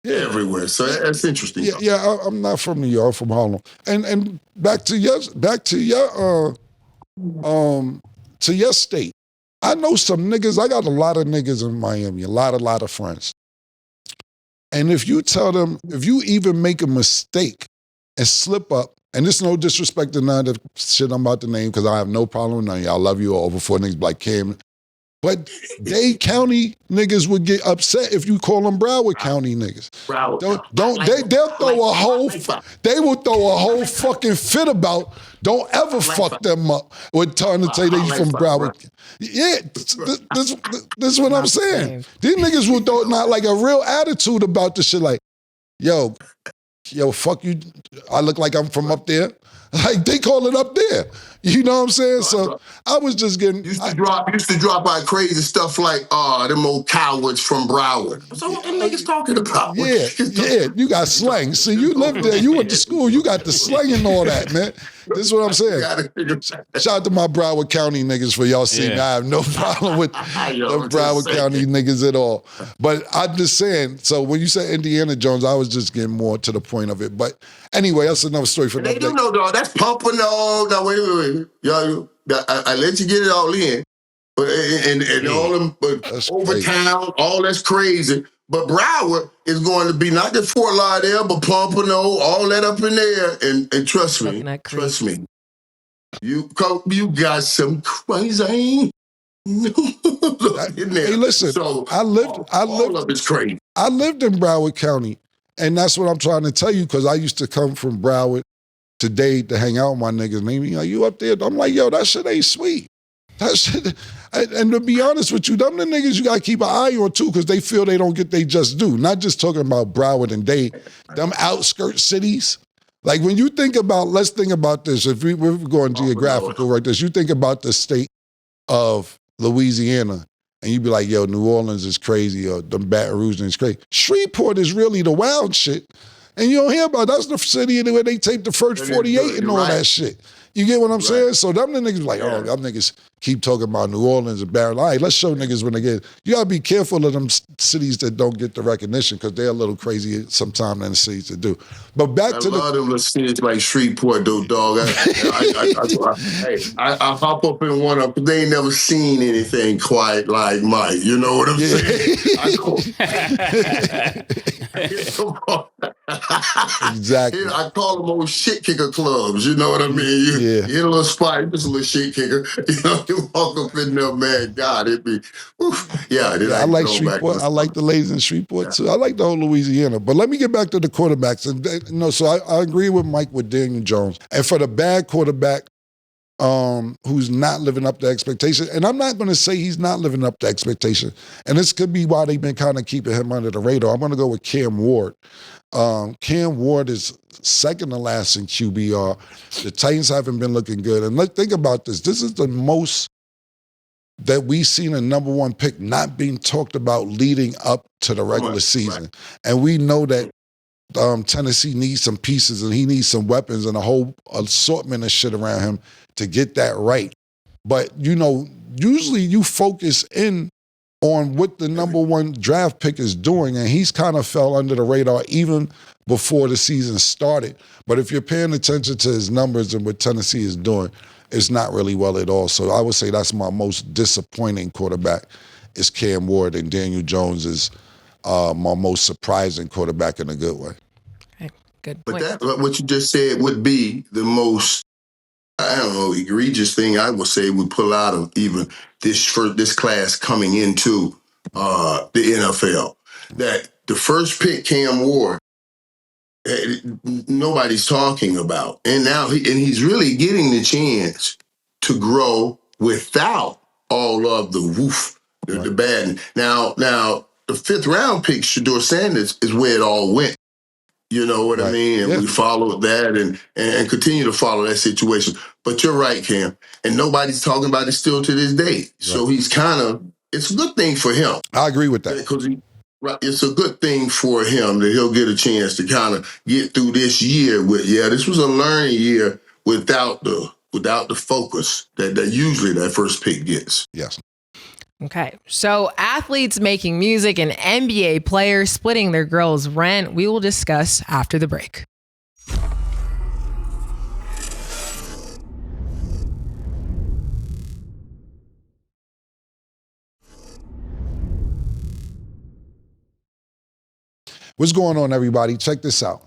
Yeah. Everywhere. So that's interesting. Yeah, I'm not from New York, I'm from Harlem. And back to your state. I know some niggas. I got a lot of niggas in Miami, a lot of friends. And if you tell them, if you even make a mistake and slip up, and this is no disrespect to none of the shit I'm about to name, because I have no problem with none of y'all. I love you all before niggas like Cam. But Dade County niggas would get upset if you call them Broward County niggas. They will throw a whole fucking fit about, don't ever fuck them up with trying to say they from Broward. Yeah, this is what I'm saying. These niggas will throw not like a real attitude about this shit like, yo, fuck you, I look like I'm from up there. Like they call it up there. You know what I'm saying? So I was just getting used to drop out crazy stuff like them old cowards from Broward. So what them niggas talking about? Yeah, you got slang. See, you lived there, you went to school, you got the slang and all that, man. This is what I'm saying. Shout out to my Broward County niggas for y'all seeing. I have no problem with the Broward County niggas at all. But I'm just saying, so when you say Indiana Jones, I was just getting more to the point of it. But anyway, that's another story for another day. They do know, dog. That's pumping. No, wait. Y'all, I let you get it all in. But and all them, but over town, all that's crazy. But Broward is going to be not just Fort Lauderdale, but Pompano, all that up in there. And trust me, you got some crazy. Hey, listen, so all of it's crazy. I lived in Broward County, and that's what I'm trying to tell you, because I used to come from Broward to Dade to hang out with my niggas. And they be like, you up there? I'm like, yo, that shit ain't sweet. That shit, and to be honest with you, them the niggas you gotta keep an eye on too, because they feel they don't get they just due. Not just talking about Broward and Dade, them outskirt cities. Like when you think about, let's think about this. If we're going geographical right this, you think about the state of Louisiana, and you be like, yo, New Orleans is crazy, or them Baton Rouge is crazy. Shreveport is really the wild shit. And you don't hear about that's the city where they taped the first 48 and all that shit. You get what I'm saying? So them the niggas like, oh, them niggas keep talking about New Orleans and Baton Rouge. All right, let's show niggas when they get. You gotta be careful of them cities that don't get the recognition, because they're a little crazy sometimes in the cities to do. But back to a lot of them little cities like Shreveport, though, dog. I hop up in one of them. They ain't never seen anything quite like Mike. You know what I'm saying? Exactly. I call them old shit kicker clubs. You know what I mean? You hit a little spot, just a little shit kicker. You know, you walk up in there, man. God, it be, oof. I like Shreveport. I like the ladies in Shreveport too. I like the whole Louisiana. But let me get back to the quarterbacks. And so I agree with Mike with Daniel Jones. And for the bad quarterback, who's not living up to expectation, and I'm not going to say he's not living up to expectation, and this could be why they've been kind of keeping him under the radar. I'm going to go with Cam Ward. Cam Ward is second to last in QBR. The Titans haven't been looking good. And let's think about this. This is the most that we've seen a number one pick not being talked about leading up to the regular season. Right. And we know that Tennessee needs some pieces, and he needs some weapons and a whole assortment of shit around him to get that right. But, you know, usually you focus in on what the number one draft pick is doing, and he's kind of fell under the radar even before the season started. But if you're paying attention to his numbers and what Tennessee is doing, it's not really well at all. So I would say that's my most disappointing quarterback is Cam Ward, and Daniel Jones is my most surprising quarterback in a good way. Okay, good point. But that, what you just said would be the most, I don't know, egregious thing I would say would pull out of even this class coming into the NFL. That the first pick, Cam Ward, nobody's talking about, and now he's really getting the chance to grow without all of the woof, the bad. Now the fifth round pick, Shedeur Sanders, is where it all went. You know what I mean? And we followed that and continue to follow that situation. But you're right, Cam. And nobody's talking about it still to this day. Right. So he's it's a good thing for him. I agree with that. Because it's a good thing for him that he'll get a chance to kind of get through this year with, this was a learning year without the focus that usually that first pick gets. Yes. Okay, so athletes making music and NBA players splitting their girls' rent, we will discuss after the break. What's going on, everybody? Check this out.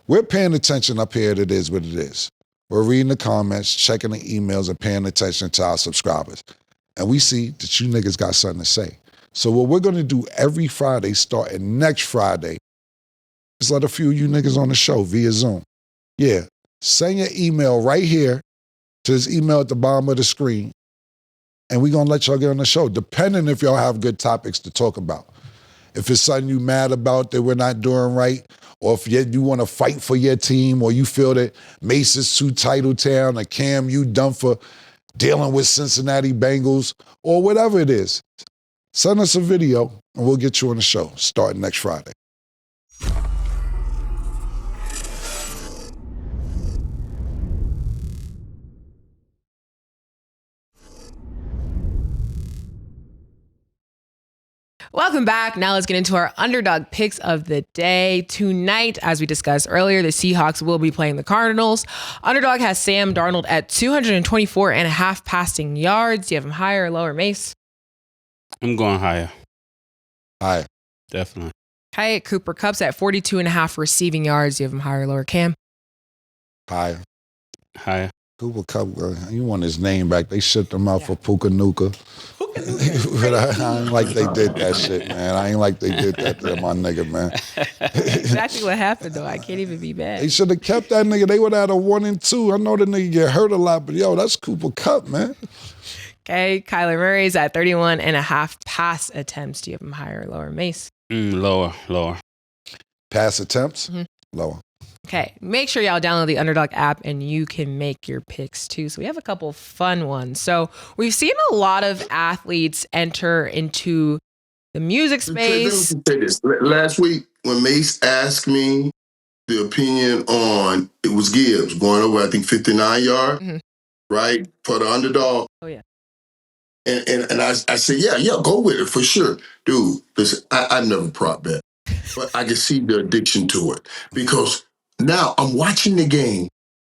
We're paying attention up here. It is what it is. We're reading the comments, checking the emails, and paying attention to our subscribers. And we see that you niggas got something to say. So what we're going to do every Friday, starting next Friday, is let a few of you niggas on the show via Zoom. Yeah, send your email right here to this email at the bottom of the screen, and we're going to let y'all get on the show, depending if y'all have good topics to talk about. If it's something you mad about that we're not doing right, or if you want to fight for your team, or you feel that Mace is too title town, or Cam, you done for dealing with Cincinnati Bengals, or whatever it is, send us a video and we'll get you on the show starting next Friday. Welcome back. Now let's get into our underdog picks of the day. Tonight, as we discussed earlier, the Seahawks will be playing the Cardinals. Underdog has Sam Darnold at 224.5 passing yards. Do you have him higher or lower, Mace? I'm going higher. Higher. Definitely. Okay, Cooper Kupp's at 42.5 receiving yards. Do you have him higher or lower, Cam? Higher. Higher. Cooper Kupp, you want his name back. They shipped him out for Puka Nuka. But I ain't like they did that shit, man. I ain't like they did that to my nigga, man. Exactly what happened, though. I can't even be mad. They should have kept that nigga. They would have had a 1 and 2. I know the nigga get hurt a lot, but yo, that's Cooper Kupp, man. Okay, Kyler Murray's at 31.5 pass attempts. Do you have him higher or lower, Mace? Lower. Pass attempts? Lower. Okay, make sure y'all download the Underdog app and you can make your picks too. So we have a couple fun ones. So we've seen a lot of athletes enter into the music space. Let me say this. Last week, when Mace asked me the opinion on, it was Gibbs going over, I think, 59 yards, right, for the underdog. Oh, yeah. And I said, yeah, go with it for sure. Dude, listen, I never prop bet, but I can see the addiction to it because now I'm watching the game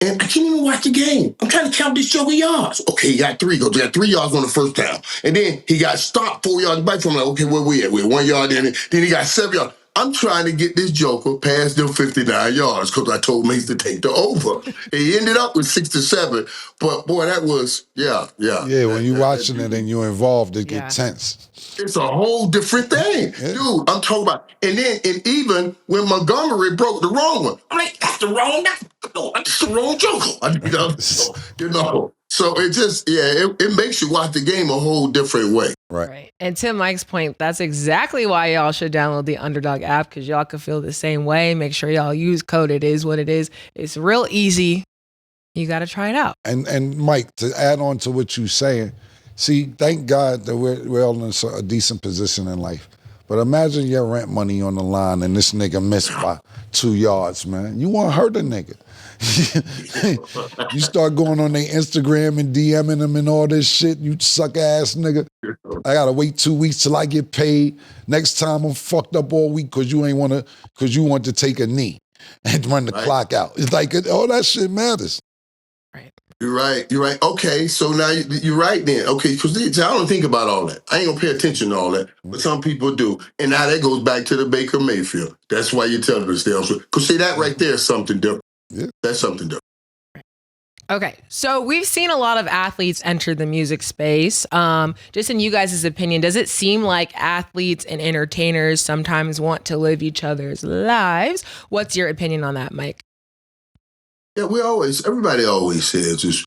and I can't even watch the game. I'm trying to count this joker yards. Okay, he got 3 goals. He got 3 yards on the first down. And then he got stopped 4 yards back from like, okay, where we at? We're 1 yard in. Then he got 7 yards. I'm trying to get this joker past them 59 yards because I told Mace to take the over. He ended up with 6 to 7. But boy, that was, yeah. Yeah, when you watching it and you're involved, it get tense. It's a whole different thing. Yeah. Dude, I'm talking about. And even when Montgomery broke the wrong one, I'm like, that's the wrong joker. So it just, it makes you watch the game a whole different way. Right. And to Mike's point, that's exactly why y'all should download the Underdog app because y'all can feel the same way. Make sure y'all use code It Is What It Is. It's real easy. You got to try it out. And Mike, to add on to what you're saying, see, thank God that we're all in a decent position in life. But imagine your rent money on the line and this nigga missed by 2 yards, man. You want to hurt a nigga. You start going on their Instagram and DMing them and all this shit, you suck ass nigga. I gotta wait 2 weeks till I get paid. Next time I'm fucked up all week because you want to take a knee and run the clock out. It's like all that shit matters. You're right. Okay, so now you're right then. Okay, because I don't think about all that. I ain't gonna pay attention to all that, but some people do. And now that goes back to the Baker Mayfield. That's why you're telling us there. Because see, that right there is something different. Yeah. That's something different. Okay, so we've seen a lot of athletes enter the music space. Just in you guys' opinion, does it seem like athletes and entertainers sometimes want to live each other's lives? What's your opinion on that, Mike? Yeah, everybody always says it's,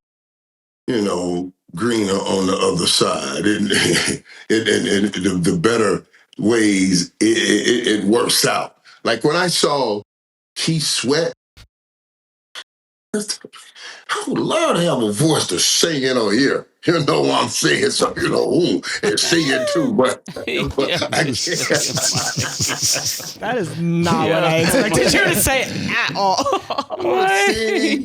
greener on the other side. And the better ways it works out. Like when I saw Keith Sweat, I would love to have a voice to sing in or here. You know what I'm saying? So, and singing too, but I can't. That is not what I expected you to say at all. But I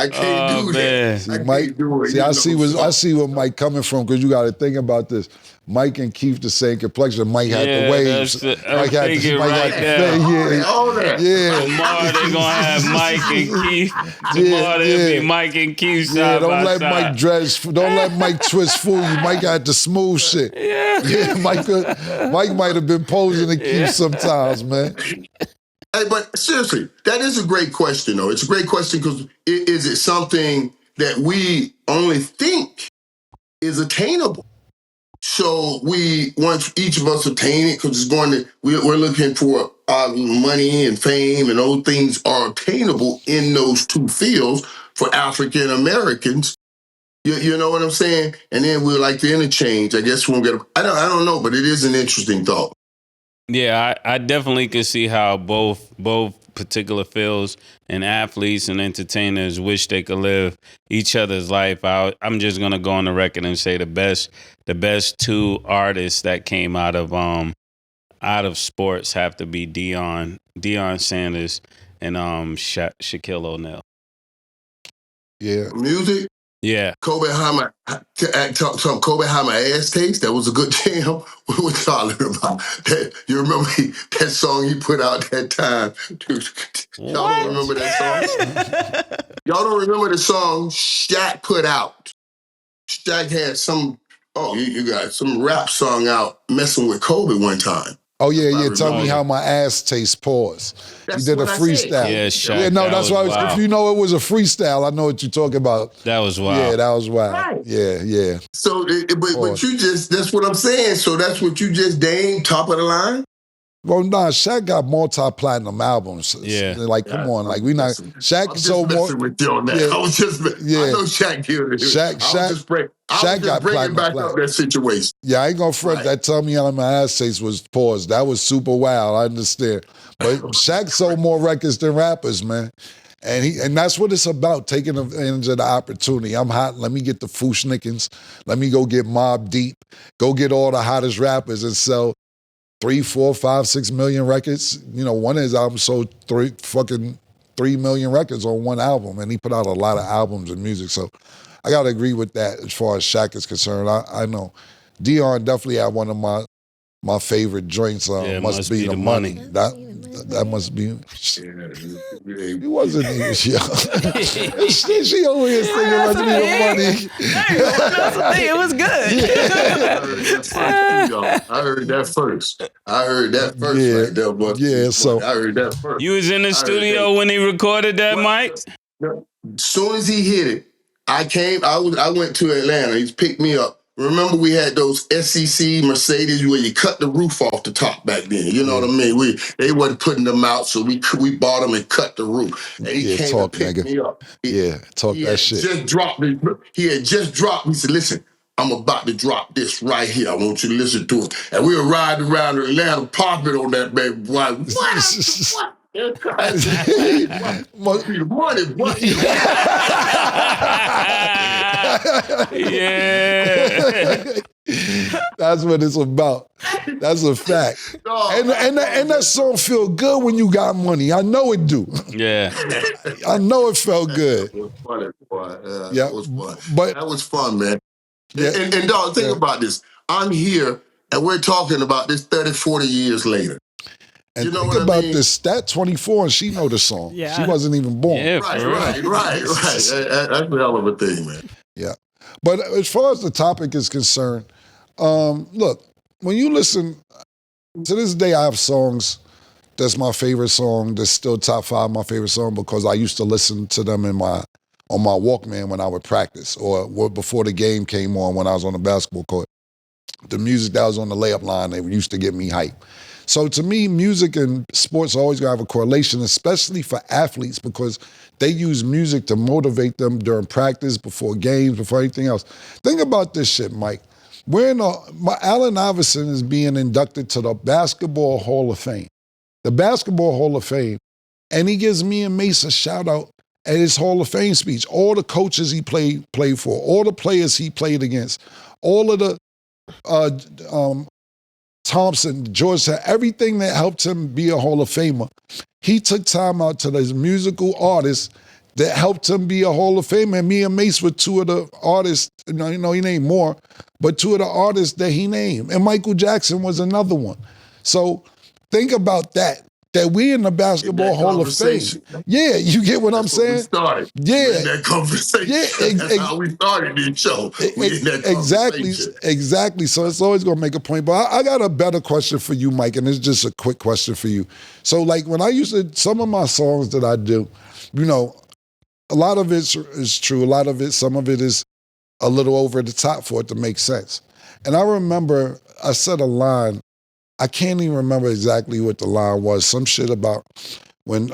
can't do that. See, Mike, I see where Mike coming from because you got to think about this. Mike and Keith the same complexion. Mike had the waves. Mike had the all that. Yeah. Tomorrow they're gonna have Mike and Keith. Tomorrow they'll be Mike and Keith side don't by let side. Don't let Mike twist fool you. Mike got the smooth shit. Yeah, Mike might have been posing to Keith sometimes, man. Hey, but seriously, that is a great question, though. It's a great question because is it something that we only think is attainable? So once each of us attain it, because we're looking for money and fame, and those things are attainable in those two fields for African Americans. You know what I'm saying? And then we like the interchange. I guess we'll get. I don't know, but it is an interesting thought. Yeah, I definitely can see how both particular fields and athletes and entertainers wish they could live each other's life. I'm just gonna go on the record and say the best two artists that came out of sports have to be Deion Sanders and Shaquille O'Neal. Yeah, music. Yeah, Kobe how my ass taste. That was a good jam. What we're talking about? That, you remember that song he put out that time? Dude, y'all don't remember that song? Y'all don't remember the song Shaq put out? Shaq had some Oh, you got some rap song out messing with Kobe one time. Oh, yeah. Tell me how my ass tastes, pause. That's You did a what I said. freestyle. Yeah, Shaq, Yeah, no, that that's was why wild. if you know it was a freestyle, I know what you're talking about. That was wild. Yeah, that was wild. Right. Yeah. So, but you just, that's what I'm saying. So that's what you just named top of the line? Well, nah, Shaq got multi-platinum albums. Yeah. Like, come on, like we not Shaq I'm just sold more. messing with you on that. Yeah. I was just, I know Shaq killed it. I was just got bringing back platinum. up that situation. Yeah, I ain't gonna front that. Tell me how my ass tastes was pause. That was super wild. I understand, but Shaq sold more records than rappers, man. And that's what it's about, taking advantage of the opportunity. I'm hot. Let me get the Fushnikins. Let me go get Mobb Deep. Go get all the hottest rappers and sell 3, 4, 5, 6 million records. You know, one of his albums sold 3 million records on one album, and he put out a lot of albums and music. So I gotta agree with that as far as Shaq is concerned. I know Dion definitely had one of my favorite joints. Must Be the Money. That must be. He wasn't even she over here singing Must Be the Money. It was good. I heard that first. Right there, but I heard that first. You was in the studio when he recorded that, Mike? As soon as he hit it, I went to Atlanta. He picked me up. Remember, we had those SEC Mercedes where you cut the roof off the top back then. You know what I mean? They wasn't putting them out, so we bought them and cut the roof. And he came and picked me up. Talk that shit. He had just dropped. He said, "Listen, I'm about to drop this right here. I want you to listen to it." And we were riding around Atlanta, popping on that baby. What? Must be the money, boy. Yeah. That's what it's about. That's a fact. And that song feel good when you got money. I know it do. Yeah. I know it felt good. It was funny, boy. Yeah, that was fun. But that was fun, man. Yeah. And dog, think about this. I'm here, and we're talking about this 30, 40 years later. And you know think what about I mean? this, Stat 24, and she know the song. Yeah. She wasn't even born. Yeah, Right. That's a hell of a thing, man. Yeah. But as far as the topic is concerned, look, when you listen, to this day I have songs that's my favorite song, that's still top 5 my favorite song because I used to listen to them on my Walkman when I would practice or before the game came on when I was on the basketball court. The music that was on the layup line, they used to get me hype. So to me, music and sports are always gonna have a correlation, especially for athletes, because they use music to motivate them during practice, before games, before anything else. Think about this shit, Mike. Allen Iverson is being inducted to the Basketball Hall of Fame. The Basketball Hall of Fame. And he gives me and Mace a shout out at his Hall of Fame speech. All the coaches he played for, all the players he played against, all of the Thompson, Georgetown, everything that helped him be a Hall of Famer. He took time out to those musical artists that helped him be a Hall of Famer. And me and Mace were 2 of the artists, you know, he named more, but 2 of the artists that he named. And Michael Jackson was another one. So think about that we in the Basketball Hall of Fame. Yeah, you get what I'm saying? We started. Yeah. In that conversation. Yeah, That's how we started this show. We in that conversation. Exactly. So it's always gonna make a point. But I got a better question for you, Mike, and it's just a quick question for you. So like when I used to, some of my songs that I do, you know, a lot of it is true. Some of it is a little over the top for it to make sense. And I remember I said a line, I can't even remember exactly what the line was. Some shit about when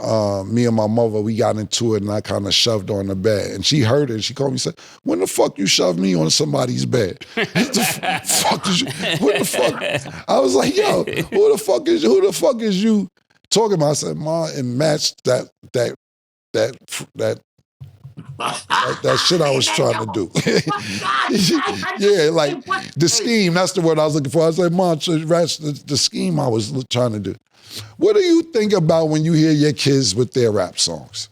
me and my mother, we got into it and I kind of shoved her on the bed. And she heard it and she called me and said, "When the fuck you shoved me on somebody's bed? What the fuck? I was like, yo, who the fuck is you talking about? I said, Ma, it matched that shit I was trying to do. Yeah, like the scheme, that's the word I was looking for. I was like, Mom, the scheme I was trying to do. What do you think about when you hear your kids with their rap songs?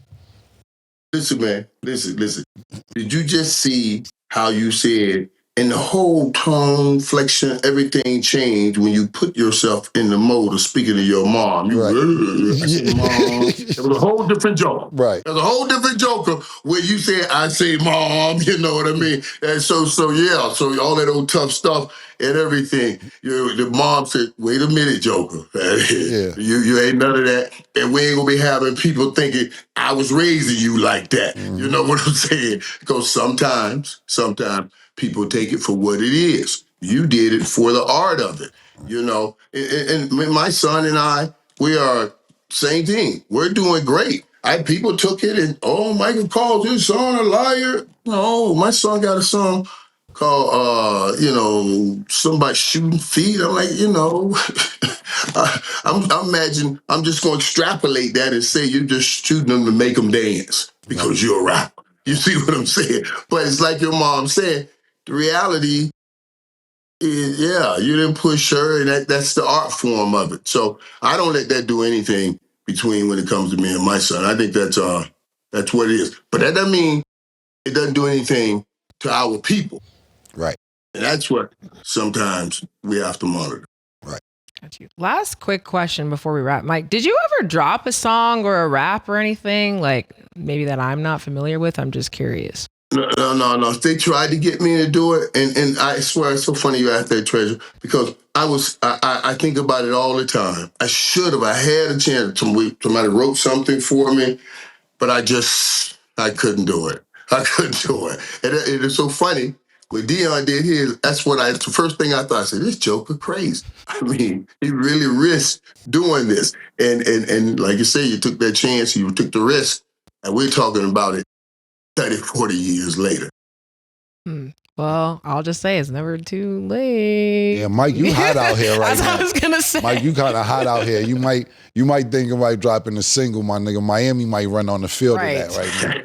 Listen, man, listen. Did you just see how you said And the whole tone, flexion, everything changed when you put yourself in the mode of speaking to your mom. You, I say, Mom. It was a whole different joke. Right. There's a whole different joker where you say, I say, Mom, you know what I mean? And so all that old tough stuff and everything. The mom said, wait a minute, Joker. You ain't none of that. And we ain't gonna be having people thinking I was raising you like that. You know what I'm saying? Because sometimes people take it for what it is. You did it for the art of it, you know. And my son and I, we are same thing. We're doing great. People took it and, Michael calls his son a liar. No, my son got a song called, somebody shooting feet. I'm like, I'm just going to extrapolate that and say you're just shooting them to make them dance because you're a rapper. You see what I'm saying? But it's like your mom said, the reality is, you didn't push her, and that's the art form of it. So I don't let that do anything between when it comes to me and my son. I think that's what it is. But that doesn't mean it doesn't do anything to our people. Right. And that's what sometimes we have to monitor. Right. Got you. Last quick question before we wrap. Mike, did you ever drop a song or a rap or anything like maybe that I'm not familiar with? I'm just curious. No. They tried to get me to do it, and I swear it's so funny you asked that, Treasure, because I think about it all the time. I should have. I had a chance. Somebody wrote something for me, but I couldn't do it. I couldn't do it. And it's so funny. When Dion did his, the first thing I thought, I said, this Joker crazy. I mean, he really risked doing this. And like you say, you took that chance, you took the risk, and we're talking about it 30, 40 years later. Well, I'll just say it's never too late. Yeah, Mike, you hot out here right That's now. what I was gonna say. Mike, you kind of hot out here. You might think about dropping a single, my nigga. Miami might run on the field of that right now.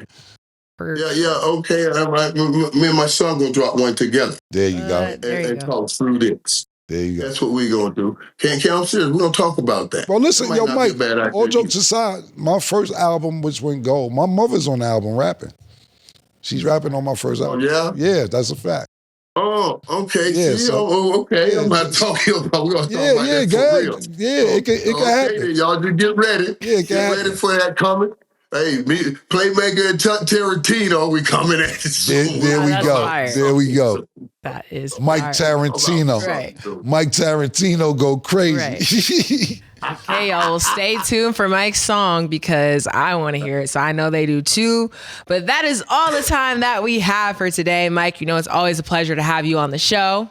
Okay. All right. Me and my son gonna drop one together. There you go. And talk through this. There you go. That's what we're gonna do. I'm serious. We're gonna talk about that. Well, listen, yo, Mike, all jokes idea. aside, my first album, which went gold, my mother's on the album rapping. She's rapping on my first album. Yeah? Yeah, that's a fact. Oh, okay. Yeah, okay. Yeah, I'm not talking about. We're gonna talk about that for real. Yeah, it can happen. Then y'all just get ready. Yeah, get ready for that coming. Hey, Playmaker and Tarantino, we coming at it soon. There we go. Fire. There we go. That is Mike fire. Tarantino. Right. Mike Tarantino go crazy. Right. Okay, y'all, well, stay tuned for Mike's song because I want to hear it. So I know they do too. But that is all the time that we have for today. Mike, it's always a pleasure to have you on the show.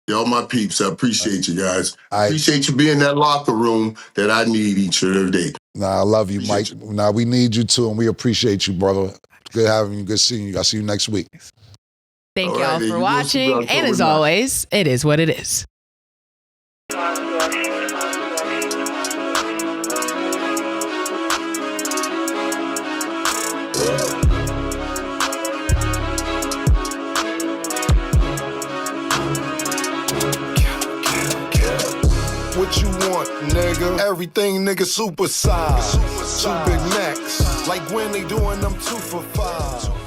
Y'all my peeps, I appreciate you guys. I appreciate you being in that locker room that I need each and every day. Nah, I love you, Mike. Nah, we need you too, and we appreciate you, brother. Good having you, good seeing you. I'll see you next week. Thank y'all for watching, and as always, it is what it is. What you want, nigga? Everything, nigga, super size. Two Big Macs, like when they doing them 2 for $5.